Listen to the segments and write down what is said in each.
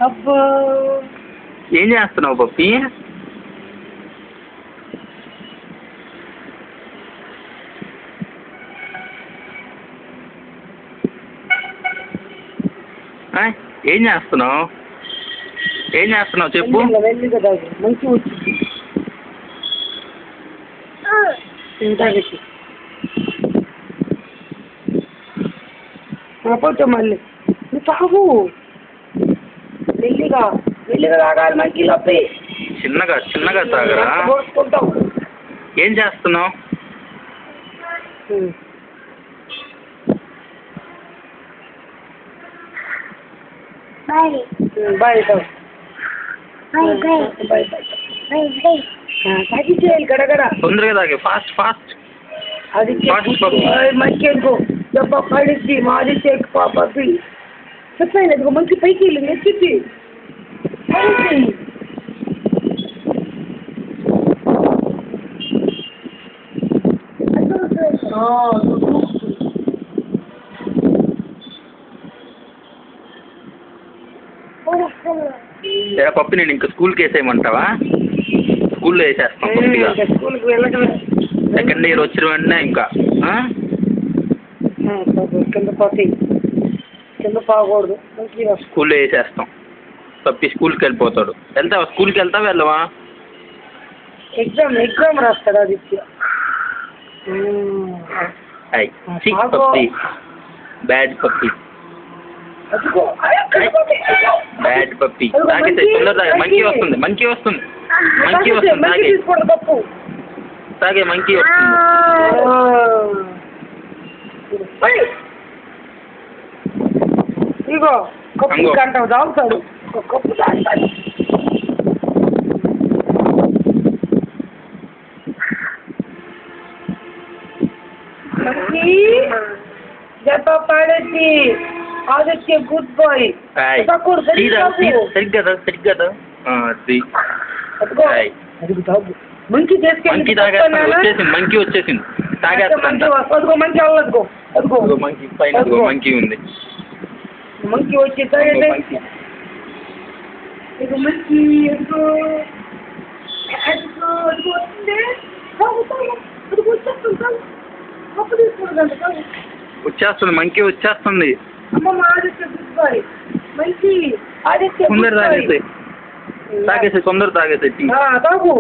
అబ్బో ఏం చేస్తున్నావు పప్పి? ఏం చేస్తున్నావు? ఏం చేస్తున్నావు చెప్పు. మంచి వచ్చింది పోతే మళ్ళీ నువ్వు తాగు మెల్లిగా మెల్లిగా తాగాలి. మంచి నొప్పి చిన్నగా చిన్నగా తాగరా. పోసుకుంటావు. ఏం చేస్తున్నావు? బాయ్ తగ్గించేయాలి గడగడ. తొందరగా తాగే ఫాస్ట్ ఫాస్ట్. అది మంచి ఎక్కువ దెబ్బ పడిద్ది. మాది పప్పి చెప్పాను మంచి పైకి వెళ్ళి ఎక్కింది. పప్పి నేను ఇంకా స్కూల్కి వేసేయమంటావా? స్కూల్లో వేసేస్తాం కొద్దిగా. స్కూల్కి వెళ్ళటమే. సెకండ్ ఇయర్ వచ్చిన వెంటనే ఇంకా కింద పోతాయి. కింద పోకూడదు. స్కూల్లో వేసేస్తాం. పప్పి స్కూల్కి వెళ్ళిపోతాడు. వెళ్తావా? స్కూల్కి వెళ్తావా వెళ్ళవా? ఎగ్జామ్ రాస్తాడు ఆదిత్య. పప్పి బ్యాడ్ పప్పి బ్యాడ్ పప్పి. తాగేసే తొందర తాగే. మంకీ వస్తుంది మంకీ వస్తుంది మంకీ వస్తుంది. తాగే తాగే మంకీ వస్తుంది. ఇగో కప్పు గంట తాగుతాడు. కప్పు తాగుతాడు. దెబ్బ పడేది. Aditya good boy. సరిగ్గా సరిగ్గా మంకీ మంకీ వచ్చేసింది. మంకీ వచ్చేసింది. తాగేస్తాను. మంకీ అవ్వదుకో. అదిగో మంకీ పైన మంకీ ఉంది. మంకీ వచ్చి తాగండి. ఇది మంకీ వచ్చేస్తుంది. మంకీ వచ్చేస్తుంది. తొందర తాగేసి తాగేసి తొందర తాగేసి తాగు.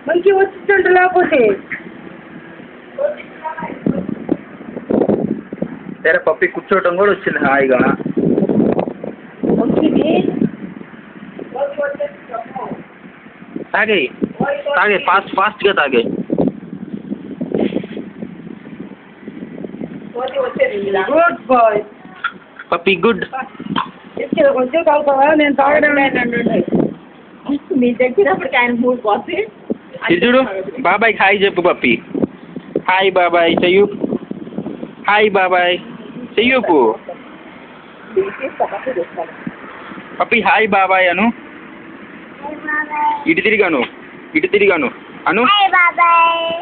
మంకీ వచ్చిందంట. లేకపోతే సరే పప్పి కూర్చోవటం కూడా వచ్చింది హాయిగా. తాగే తాగే ఫాస్ట్ ఫాస్ట్గా తాగే. గుడ్ బాయ్ పప్పి గుడ్. కొంచెం తాగుతావా? నేను తాగడం మీ దగ్గరప్పటికి ఆయన మూడు పోతే చూడు. బాబాయ్ హాయ్ చెప్పు పప్పి. హాయ్ బాబాయ్ చెయ్యు. హాయ్ బాబాయ్ చెయ్యు. పప్పి హాయ్ బాబాయ్ అను. ఇటు తిరిగాను ఇటు తిరిగాను అను.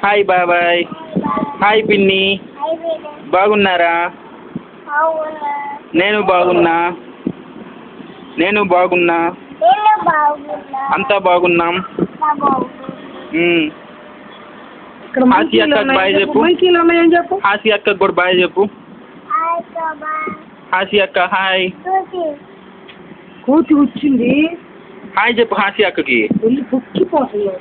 హాయ్ బాబాయ్. హాయ్ పిన్ని. బాగున్నారా? నేను బాగున్నా. నేను బాగున్నా. అంతా బాగున్నాం. హాసి అక్కకు బాయ్ చెప్పు. హాసి అక్కకు కూడా బాయ్ చెప్పు. హాసి అక్క హాయ్. కోతి వచ్చింది. హాయ్ చెప్పు హాసి అక్కకి. వెళ్ళి పొక్కిపోతుంది.